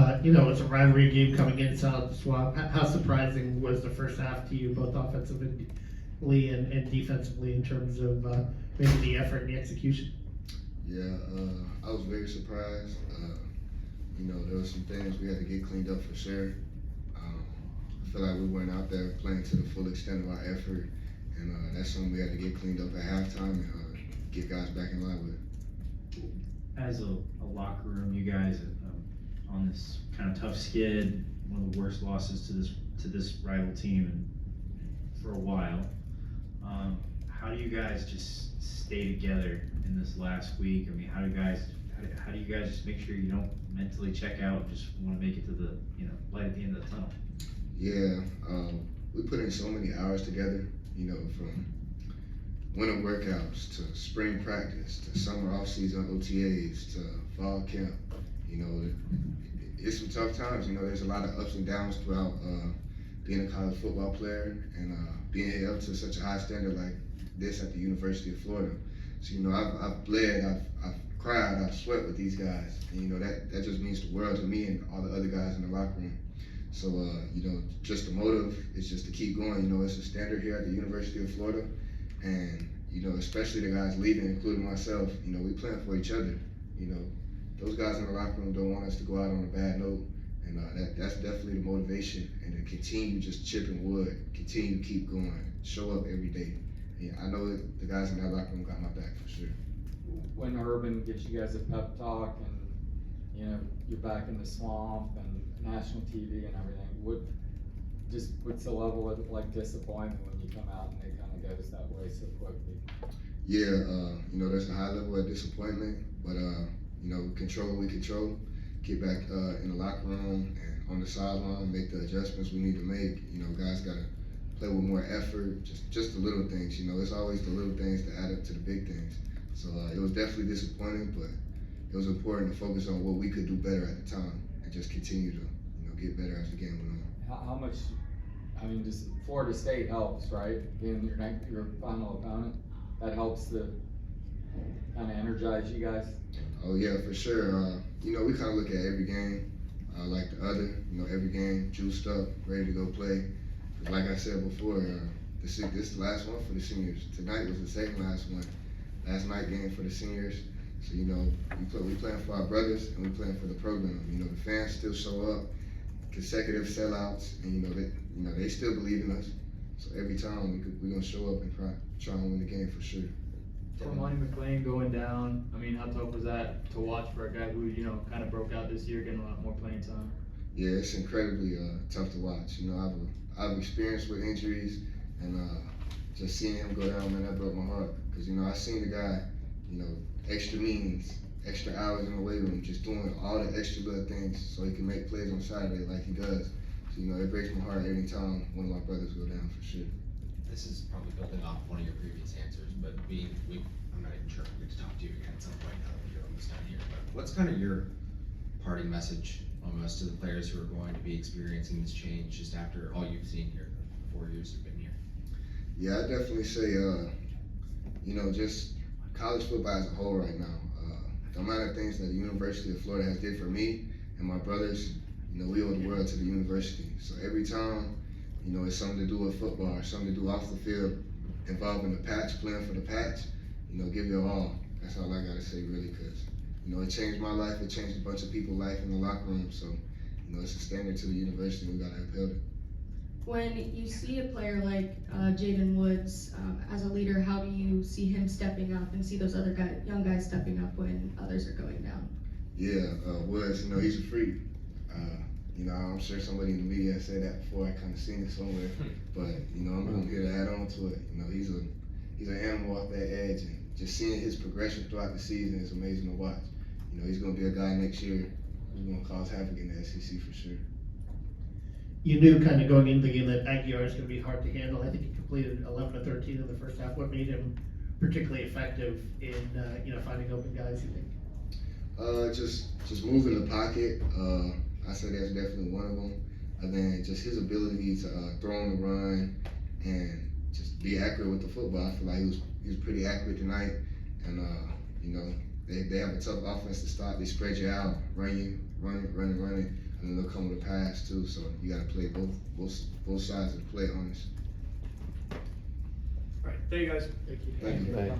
It's a rivalry game coming in South Swamp. How surprising was the first half to you, both offensively and defensively, in terms of maybe the effort and the execution? Yeah, I was very surprised. There were some things we had to get cleaned up for sure. I feel like we weren't out there playing to the full extent of our effort, and that's something we had to get cleaned up at halftime and get guys back in line with. As a locker room, you guys on this kind of tough skid, one of the worst losses to this rival team for a while. How do you guys just stay together in this last week? I mean, how do you guys just make sure you don't mentally check out and just want to make it to the light at the end of the tunnel? Yeah, we put in so many hours together. From winter workouts to spring practice to summer off-season OTAs to fall camp. It's some tough times. There's a lot of ups and downs throughout being a college football player and being held to such a high standard like this at the University of Florida. So I've bled, I've cried, I've sweat with these guys, and that just means the world to me and all the other guys in the locker room. So just the motive is just to keep going. It's a standard here at the University of Florida, and especially the guys leaving, including myself. We playing for each other. Those guys in the locker room don't want us to go out on a bad note, and that's definitely the motivation. And to continue just chipping wood, continue to keep going, show up every day. Yeah, I know that the guys in that locker room got my back for sure. When Urban gives you guys a pep talk and you're back in the swamp and national TV and everything, what's the level of disappointment when you come out and it kind of goes that way so quickly? Yeah, there's a high level of disappointment, but control what we control, get back in the locker room and on the sideline, make the adjustments we need to make. Guys gotta play with more effort, just the little things. It's always the little things that add up to the big things. So it was definitely disappointing, but it was important to focus on what we could do better at the time and just continue to get better as the game went on. How much? Just Florida State helps, right? Being your final opponent, that helps to kind of energize you guys. Oh yeah, for sure. We kind of look at every game like the other. Every game juiced up, ready to go play. Because like I said before, this is the last one for the seniors. Tonight was the second last one. Last night game for the seniors. So we playing for our brothers and we playing for the program. The fans still show up, consecutive sellouts, and they still believe in us. So every time we're gonna show up and try and win the game for sure. From Monty McLean going down, how tough was that to watch for a guy who kind of broke out this year, getting a lot more playing time? Yeah, it's incredibly tough to watch. I've experienced with injuries, and just seeing him go down, man, that broke my heart. Because I seen the guy, extra meetings, extra hours in the weight room, just doing all the extra little things so he can make plays on Saturday like he does. So it breaks my heart every time one of my brothers go down for sure. This is probably building off one of your previous answers, but I'm not even sure if we get to talk to you again at some point now that you're almost done here. But what's kind of your parting message almost to the players who are going to be experiencing this change just after all you've seen here, the 4 years you've been here? Yeah, I definitely say, just college football as a whole right now. The amount of things that the University of Florida has did for me and my brothers, we owe the world to the university. So every time, it's something to do with football or something to do off the field involving the patch, playing for the patch, give your all. That's all I gotta say really, because, it changed my life, it changed a bunch of people's life in the locker room. So, it's a standard to the university, we gotta uphold it. When you see a player like Jaden Woods as a leader, how do you see him stepping up and see those other young guys stepping up when others are going down? Yeah, Woods, he's a freak. I'm sure somebody in the media said that before. I kind of seen it somewhere, but I'm here to add on to it. He's an animal off that edge, and just seeing his progression throughout the season is amazing to watch. He's going to be a guy next year who's going to cause havoc in the SEC for sure. You knew kind of going into the game that Aguiar is going to be hard to handle. I think he completed 11 of 13 in the first half. What made him particularly effective in finding open guys, you think? Just moving the pocket. I say that's definitely one of them. And then just his ability to throw on the run and just be accurate with the football. I feel like he was pretty accurate tonight. And they have a tough offense to stop. They spread you out, run it. and then they'll come with a pass too. So you got to play both sides of the play honest. Alright, thank you guys. Thank you. Thank you. Thanks.